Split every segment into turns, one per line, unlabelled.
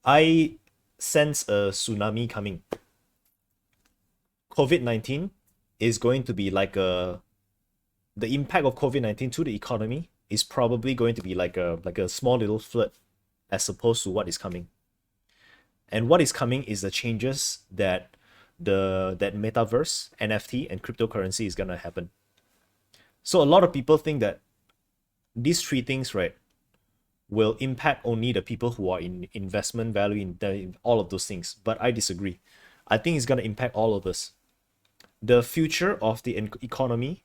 I sense a tsunami coming. COVID-19 is going to be like the impact of COVID-19 to the economy is probably going to be like a small little flood as opposed to what is coming. And what is coming is the changes that metaverse, NFT, and cryptocurrency is gonna happen. So a lot of people think that these three things, right, will impact only the people who are in investment value in all of those things. But I disagree. I think it's gonna impact all of us. The future of the economy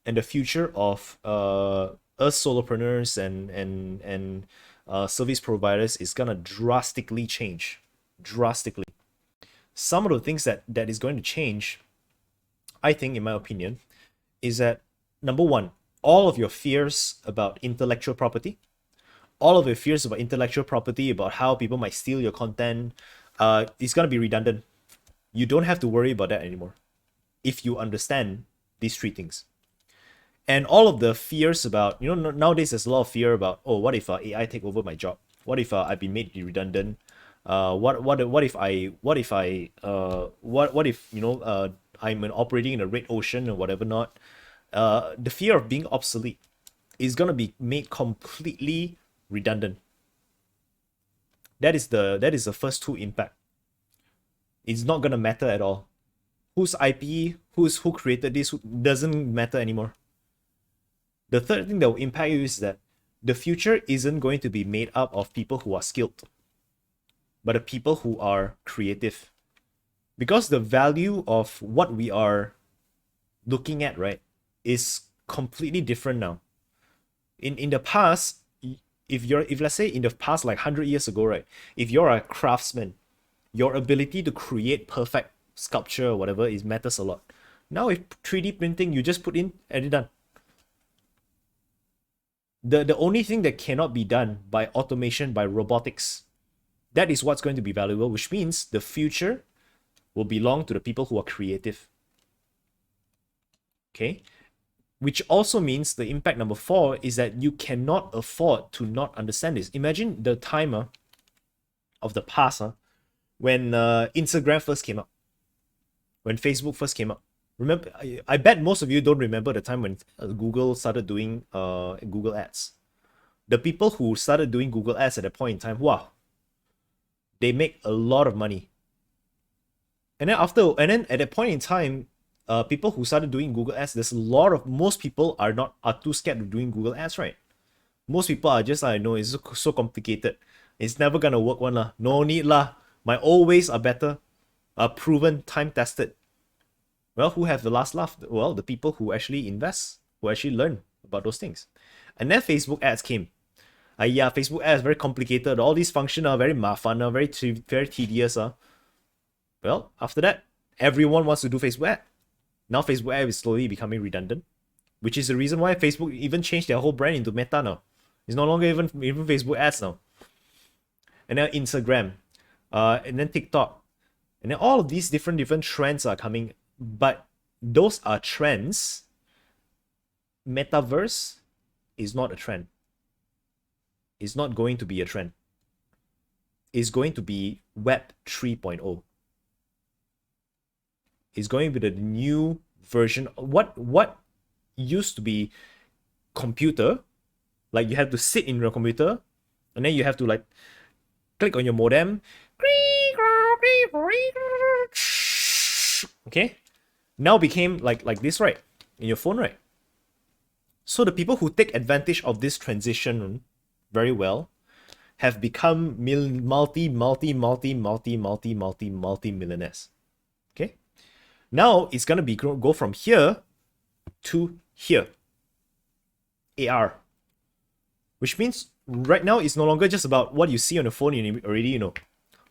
and the future of us solopreneurs and service providers is gonna drastically change. Drastically. Some of the things that is going to change, I think, in my opinion, is that number one, all of your fears about intellectual property, all of your fears about intellectual property, about how people might steal your content, is gonna be redundant. You don't have to worry about that anymore if you understand these three things. And all of the fears about, nowadays there's a lot of fear about, oh, what if AI take over my job? What if I've been made redundant? What if I'm operating in a red ocean or whatever not? The fear of being obsolete is gonna be made completely redundant. That is the first two impact. It's not gonna matter at all. Whose IP, who created this, doesn't matter anymore. The third thing that will impact you is that the future isn't going to be made up of people who are skilled, but the people who are creative. Because the value of what we are looking at, right, is completely different now. In the past, if let's say in the past, like 100 years ago, right, if you're a craftsman, your ability to create perfect sculpture or whatever is matters a lot. Now with 3D printing, you just put in and it's done. The only thing that cannot be done by automation, by robotics, that is what's going to be valuable, which means the future will belong to the people who are creative. Okay? Which also means the impact number 4 is that you cannot afford to not understand this. Imagine the timer of the past, when Instagram first came out, when Facebook first came out. Remember, I bet most of you don't remember the time when Google started doing Google Ads. The people who started doing Google Ads at that point in time, wow, they make a lot of money. And then at that point in time, people who started doing Google Ads, most people are too scared of doing Google Ads, right? Most people are just like, no, it's so complicated. It's never gonna work one lah. No need lah. My old ways are better, are proven, time tested. Well, who have the last laugh? Well, the people who actually invest, who actually learn about those things. And then Facebook ads came. Yeah, Facebook ads very complicated. All these functions are very mafan, very tedious. Well, after that, everyone wants to do Facebook ad. Now Facebook ad is slowly becoming redundant, which is the reason why Facebook even changed their whole brand into Meta now. It's no longer even Facebook ads now. And then Instagram, and then TikTok, and then all of these different trends are coming. But those are trends. Metaverse is not a trend. It's not going to be a trend. It's going to be Web 3.0. It's going to be the new version. What used to be computer, like you have to sit in your computer, and then you have to like click on your modem. Okay? Now became like this, right? In your phone, right? So the people who take advantage of this transition very well have become multi-millionaires. Okay? Now it's gonna be go from here to here. AR. Which means right now it's no longer just about what you see on the phone already,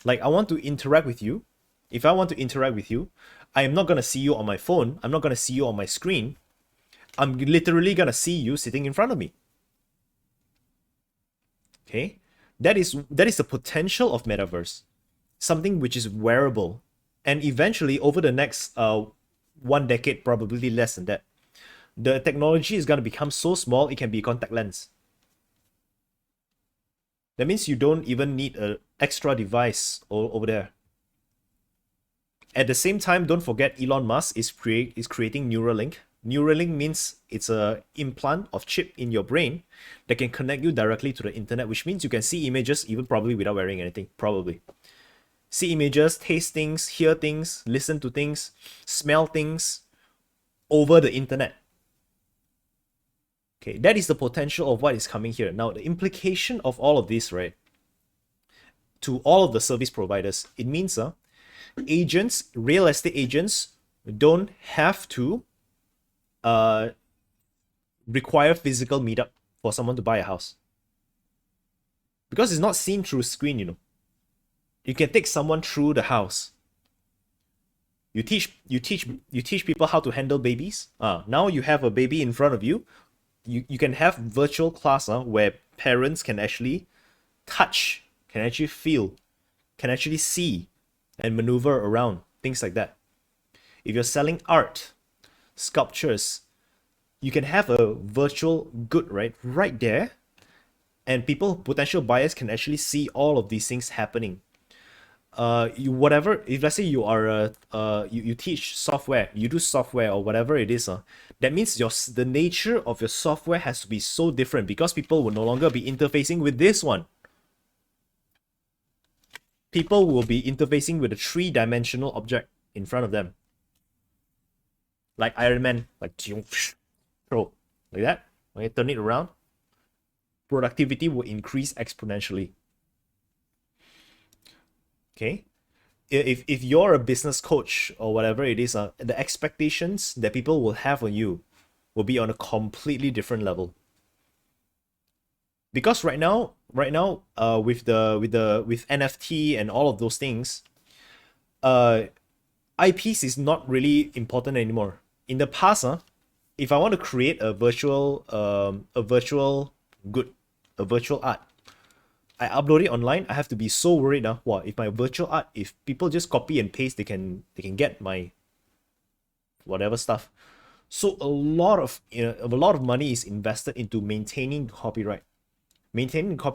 Like I want to interact with you. If I want to interact with you, I am not gonna see you on my phone. I'm not gonna see you on my screen. I'm literally gonna see you sitting in front of me. Okay, that is the potential of metaverse, something which is wearable, and eventually over the next 1 decade, probably less than that, the technology is gonna become so small it can be a contact lens. That means you don't even need an extra device over there. At the same time, don't forget Elon Musk is creating Neuralink. Neuralink means it's a implant of chip in your brain that can connect you directly to the internet, which means you can see images even probably without wearing anything, probably. See images, taste things, hear things, listen to things, smell things over the internet. Okay, that is the potential of what is coming here. Now, the implication of all of this, right, to all of the service providers, it means agents, real estate agents, don't have to require physical meetup for someone to buy a house. Because it's not seen through screen, you know. You can take someone through the house. You teach people how to handle babies. Now you have a baby in front of you. You can have virtual class where parents can actually touch, can actually feel, can actually see and maneuver around, things like that. If you're selling art, sculptures, you can have a virtual good right there, and potential buyers can actually see all of these things happening. If let's say you are you teach software, you do software or whatever it is, that means the nature of your software has to be so different, because people will no longer be interfacing with this one. People will be interfacing with a 3-dimensional object in front of them, like Iron Man, like throw like that. Okay, turn it around. Productivity will increase exponentially. Okay, if you're a business coach or whatever it is, the expectations that people will have on you will be on a completely different level. Because right now, with NFT and all of those things, IPs is not really important anymore. In the past, if I want to create a virtual good, a virtual art, I upload it online, I have to be so worried now. If my virtual art, if people just copy and paste, they can get my whatever stuff. So a lot of money is invested into maintaining copyright, maintaining so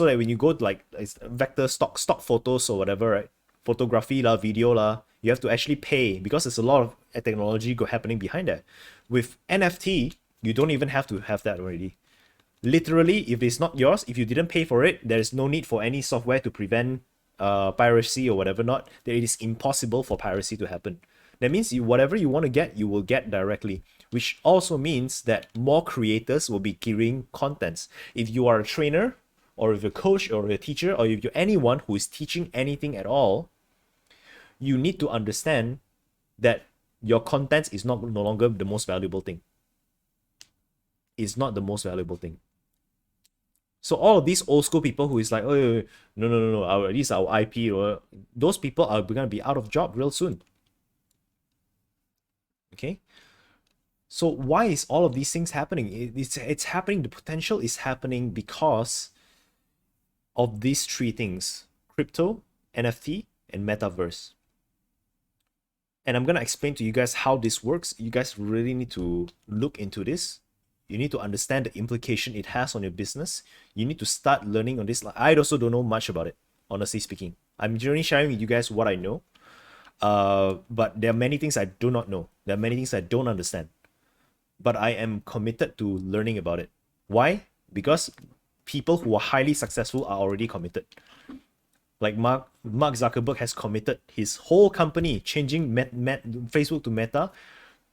that when you go to like vector stock photos or whatever, right? Photography la, video la, you have to actually pay, because there's a lot of technology happening behind that. With NFT, you don't even have to have that already. Literally, if it's not yours, if you didn't pay for it, there is no need for any software to prevent piracy or whatever not. That it is impossible for piracy to happen. That means whatever you want to get, you will get directly, which also means that more creators will be creating contents. If you are a trainer, or if you're a coach or a teacher, or if you're anyone who is teaching anything at all, you need to understand that your content is no longer the most valuable thing. It's not the most valuable thing. So all of these old school people who is like, oh, no, this is our IP, or those people are going to be out of job real soon. Okay, so why is all of these things happening? It's happening, the potential is happening because of these 3 things: crypto, NFT, and metaverse. And I'm going to explain to you guys how this works. You guys really need to look into this. You need to understand the implication it has on your business. You need to start learning on this. I also don't know much about it, honestly speaking. I'm generally sharing with you guys what I know. But there are many things I do not know. There are many things I don't understand. But I am committed to learning about it. Why? Because people who are highly successful are already committed. Like Mark Zuckerberg has committed his whole company, changing Facebook to Meta,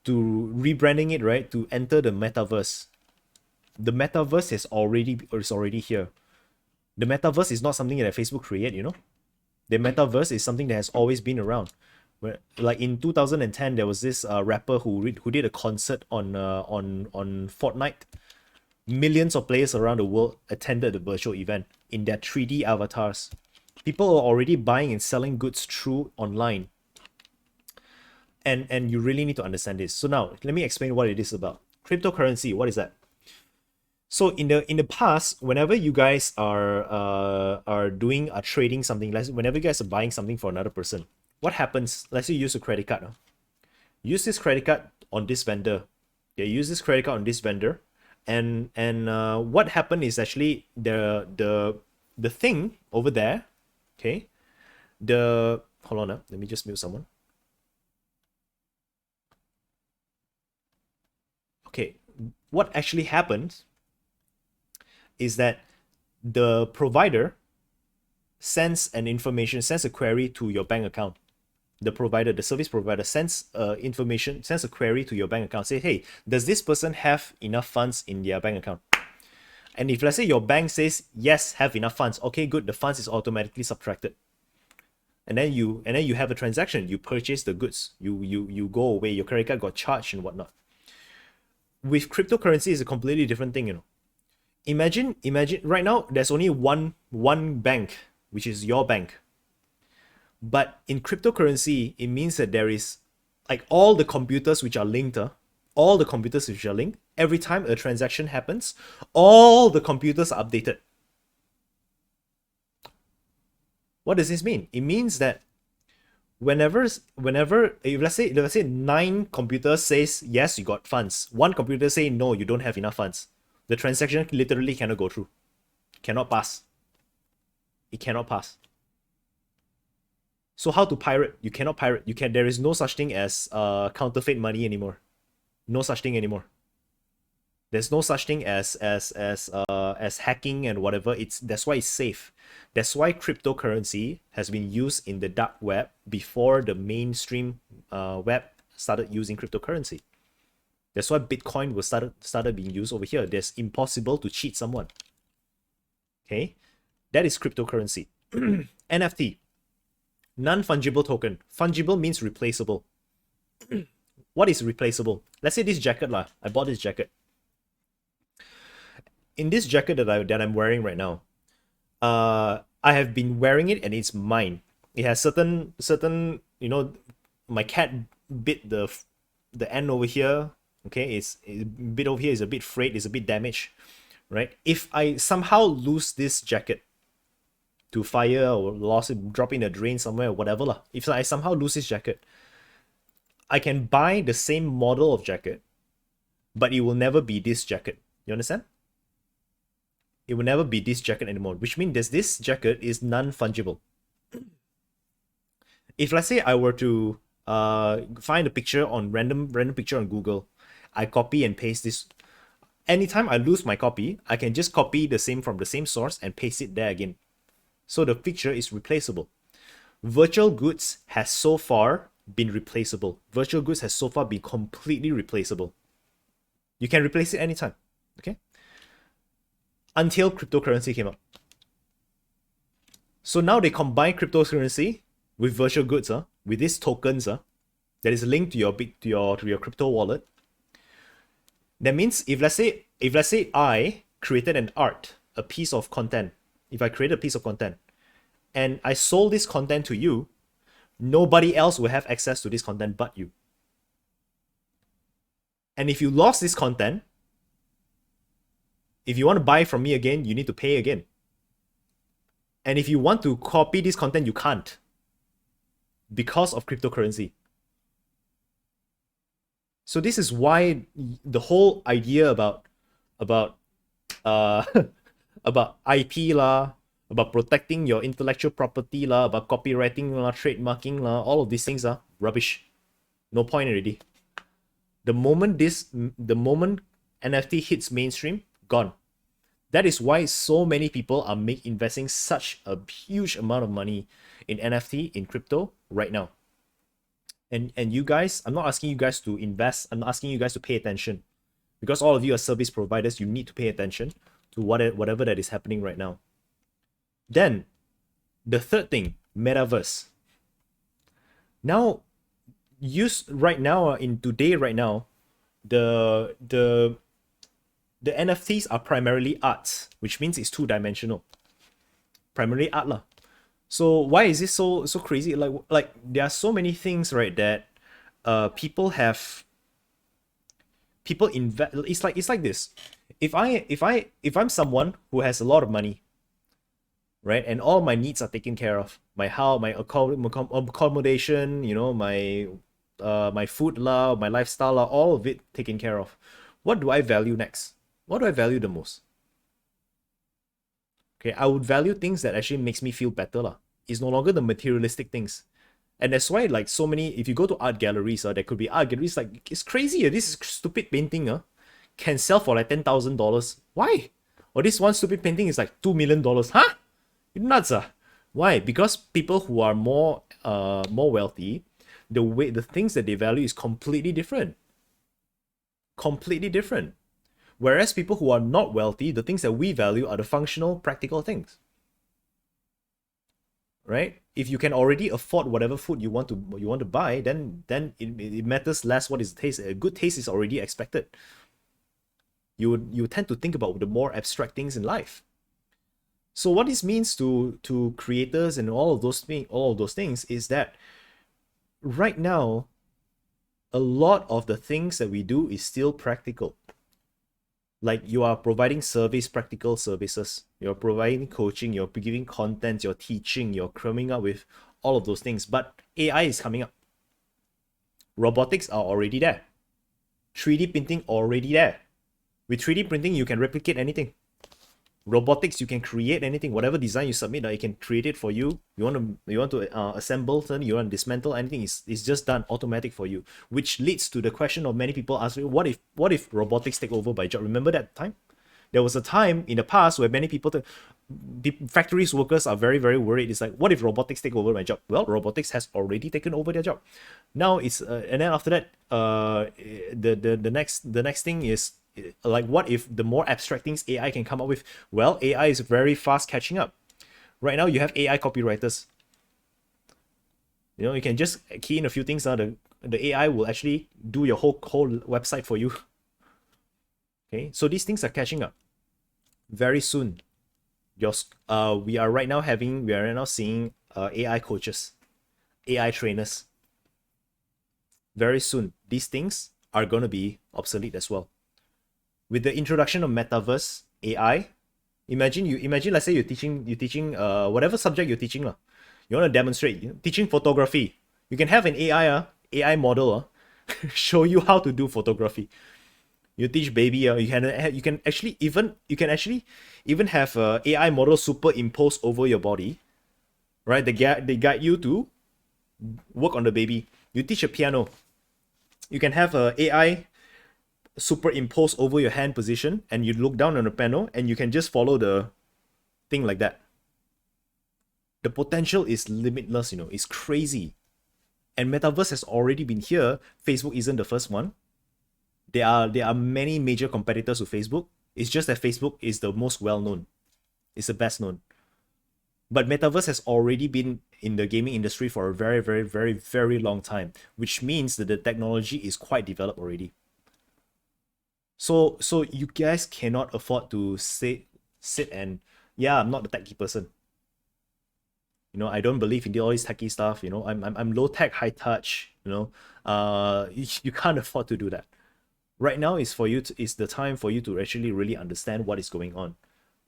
to rebranding it, right, to enter the metaverse. The metaverse is already here. The metaverse is not something that Facebook created, you know. The metaverse is something that has always been around. Like in 2010, there was this rapper who did a concert on Fortnite. Millions of players around the world attended the virtual event in their 3D avatars. People are already buying and selling goods through online. And you really need to understand this. So now, let me explain what it is about. Cryptocurrency, what is that? So in the past, whenever you guys are doing a trading something, whenever you guys are buying something for another person, what happens? Let's say you use a credit card. Use this credit card on this vendor. They use this credit card on this vendor, And what happened is actually the thing over there, okay, hold on, let me just mute someone. Okay, what actually happened is that the provider sends a query to your bank account. The service provider sends a query to your bank account. Say, hey, does this person have enough funds in their bank account? And if let's say your bank says yes, have enough funds, okay, good, the funds is automatically subtracted. And then you have a transaction. You purchase the goods. You go away. Your credit card got charged and whatnot. With cryptocurrency, is a completely different thing, you know. Imagine right now there's only one bank, which is your bank. But in cryptocurrency, it means that there is like all the computers which are linked, every time a transaction happens, all the computers are updated. What does this mean? It means that whenever if let's say 9 computers says yes, you got funds, one computer say no, you don't have enough funds, the transaction literally cannot go through, cannot pass. It cannot pass. So how to pirate? You cannot pirate. There is no such thing as counterfeit money anymore. No such thing anymore. There's no such thing as hacking and whatever. That's why it's safe. That's why cryptocurrency has been used in the dark web before the mainstream web started using cryptocurrency. That's why Bitcoin was started being used over here. There's impossible to cheat someone. Okay, that is cryptocurrency. NFT, non-fungible token. Fungible means replaceable. What is replaceable? Let's say this jacket lah. I bought this jacket. In this jacket that I'm wearing right now, I have been wearing it and it's mine. It has certain you know, my cat bit the end over here. Okay, it's a bit over here is a bit frayed, it's a bit damaged, right? If I somehow lose this jacket to fire or lost it, drop in a drain somewhere or whatever lah. If I somehow lose this jacket, I can buy the same model of jacket, but it will never be this jacket. You understand? It will never be this jacket anymore, which means this jacket is non-fungible. If let's say I were to find a picture on random picture on Google, I copy and paste this. Anytime I lose my copy, I can just copy the same from the same source and paste it there again. So the picture is replaceable. Virtual goods has so far been replaceable. Virtual goods has so far been completely replaceable. You can replace it anytime. Okay? Until cryptocurrency came up. So now they combine cryptocurrency with virtual goods, with these tokens that is linked to your crypto wallet. That means if let's say I created a piece of content, if I create a piece of content and I sold this content to you, nobody else will have access to this content but you. And if you lost this content, if you want to buy from me again, you need to pay again. And if you want to copy this content, you can't, because of cryptocurrency. So this is why the whole idea about about IP lah, about protecting your intellectual property lah, about copywriting lah, trademarking lah, all of these things are rubbish. No point already. The moment NFT hits mainstream, gone. That is why so many people are investing such a huge amount of money in NFT, in crypto right now. And you guys, I'm not asking you guys to invest, I'm asking you guys to pay attention. Because all of you are service providers, you need to pay attention to whatever that is happening right now. Then, the third thing, Metaverse. Now, right now, the NFTs are primarily arts, which means it's two-dimensional. Primarily art lah. So why is this so crazy? Like there are so many things, right, that people invest. It's like this. If I'm someone who has a lot of money, right, and all my needs are taken care of, my house, my accommodation, you know, my food lah, my lifestyle lah, all of it taken care of. What do I value next? What do I value the most? Okay, I would value things that actually makes me feel better lah. It's no longer the materialistic things. And that's why like so many, if you go to art galleries, there could be art galleries like, it's crazy. This stupid painting can sell for like $10,000. Why? Or this one stupid painting is like $2 million. Huh? You're nuts. Why? Because people who are more wealthy, the things that they value is completely different. Completely different. Whereas people who are not wealthy, the things that we value are the functional, practical things. Right? If you can already afford whatever food you want to buy, then it matters less what is the taste. A good taste is already expected. You tend to think about the more abstract things in life. So what this means to creators and all of those things is that right now, a lot of the things that we do is still practical. Like you are providing practical services. You're providing coaching, you're giving content, you're teaching, you're coming up with all of those things. But AI is coming up. Robotics are already there. 3D printing already there. With 3D printing, you can replicate anything. Robotics, you can create anything. Whatever design you submit, it can create it for you. You want to assemble something, you want to dismantle anything, it's just done automatic for you. Which leads to the question of many people asking, what if robotics take over by job? Remember that time? There was a time in the past where many people, factories workers are very, very worried. It's like, what if robotics take over my job? Well, robotics has already taken over their job. Now it's and then after that, the next thing is like, what if the more abstract things AI can come up with? Well, AI is very fast catching up. Right now, you have AI copywriters. You can just key in a few things. The AI will actually do your whole website for you. Okay, so these things are catching up. Very soon, we are right now seeing AI coaches, AI trainers. Very soon, these things are going to be obsolete as well. With the introduction of Metaverse AI, imagine let's say you're teaching whatever subject you're teaching lah. You want to demonstrate teaching photography. You can have an AI model show you how to do photography. You teach baby you can actually even have AI model superimpose over your body, right? They guide you to work on the baby. You teach a piano. You can have a AI superimpose over your hand position, and you look down on the piano and you can just follow the thing like that. The potential is limitless, it's crazy. And Metaverse has already been here. Facebook isn't the first one. There are many major competitors to Facebook. It's just that Facebook is the most well-known. It's the best known. But Metaverse has already been in the gaming industry for a very, very, very, very long time, which means that the technology is quite developed already. So you guys cannot afford to sit and, yeah, I'm not the techie person. I don't believe in all this techie stuff. I'm low tech, high touch. You can't afford to do that. Right now is the time for you to actually really understand what is going on.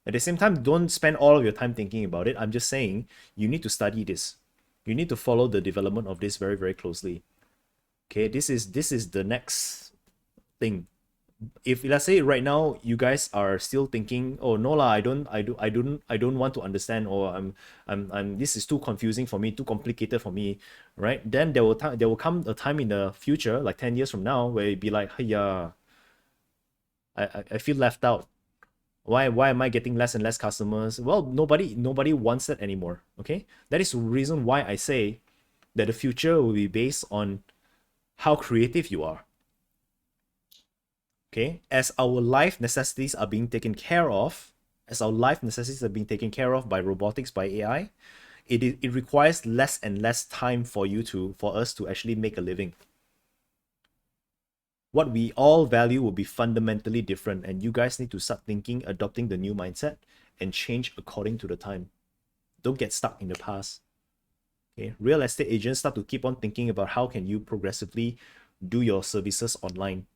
At the same time, don't spend all of your time thinking about it. I'm just saying you need to study this. You need to follow the development of this very, very closely. Okay, this is the next thing. If let's say right now you guys are still thinking, oh no lah, I don't want to understand, or I'm this is too confusing for me, too complicated for me, right? Then there will come a time in the future, like 10 years from now, where you'd be like, hey, I feel left out. Why am I getting less and less customers? Well, nobody wants that anymore. Okay, that is the reason why I say that the future will be based on how creative you are. Okay, as our life necessities are being taken care of, by robotics, by AI, it requires less and less time for us to actually make a living. What we all value will be fundamentally different, and you guys need to start adopting the new mindset and change according to the time. Don't get stuck in the past. Okay, real estate agents start to keep on thinking about how can you progressively do your services online.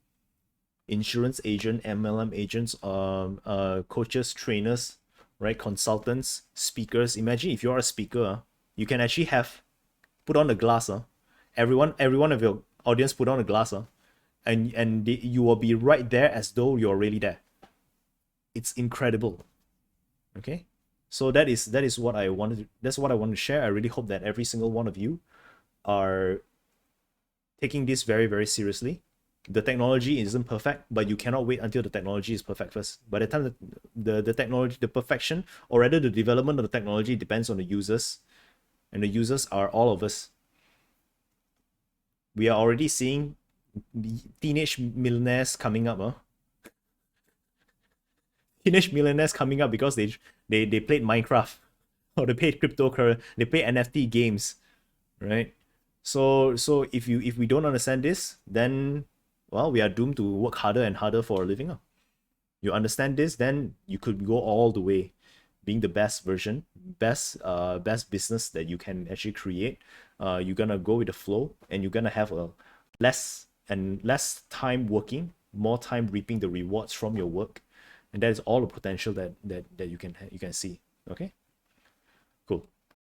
Insurance agent, MLM agents, coaches, trainers, right? Consultants, speakers. Imagine if you're a speaker, you can actually put on the glass. Everyone of your audience put on a glass, and you will be right there as though you're really there. it's incredible. Okay, so that is what I wanted to, that's what I wanted to share. I really hope that every single one of you are taking this very, very seriously. The technology isn't perfect, but you cannot wait until the technology is perfect first. By the time the technology, the perfection, or rather the development of the technology, depends on the users, and the users are all of us. We are already seeing teenage millionaires coming up, huh? Teenage millionaires coming up because they played Minecraft or they played cryptocurrency, they play NFT games, right? So if we don't understand this, then well, we are doomed to work harder and harder for a living. You understand this, then you could go all the way, being the best version, best business that you can actually create. You're gonna go with the flow, and you're gonna have a less time working, more time reaping the rewards from your work, and that is all the potential that you can see. Okay, cool.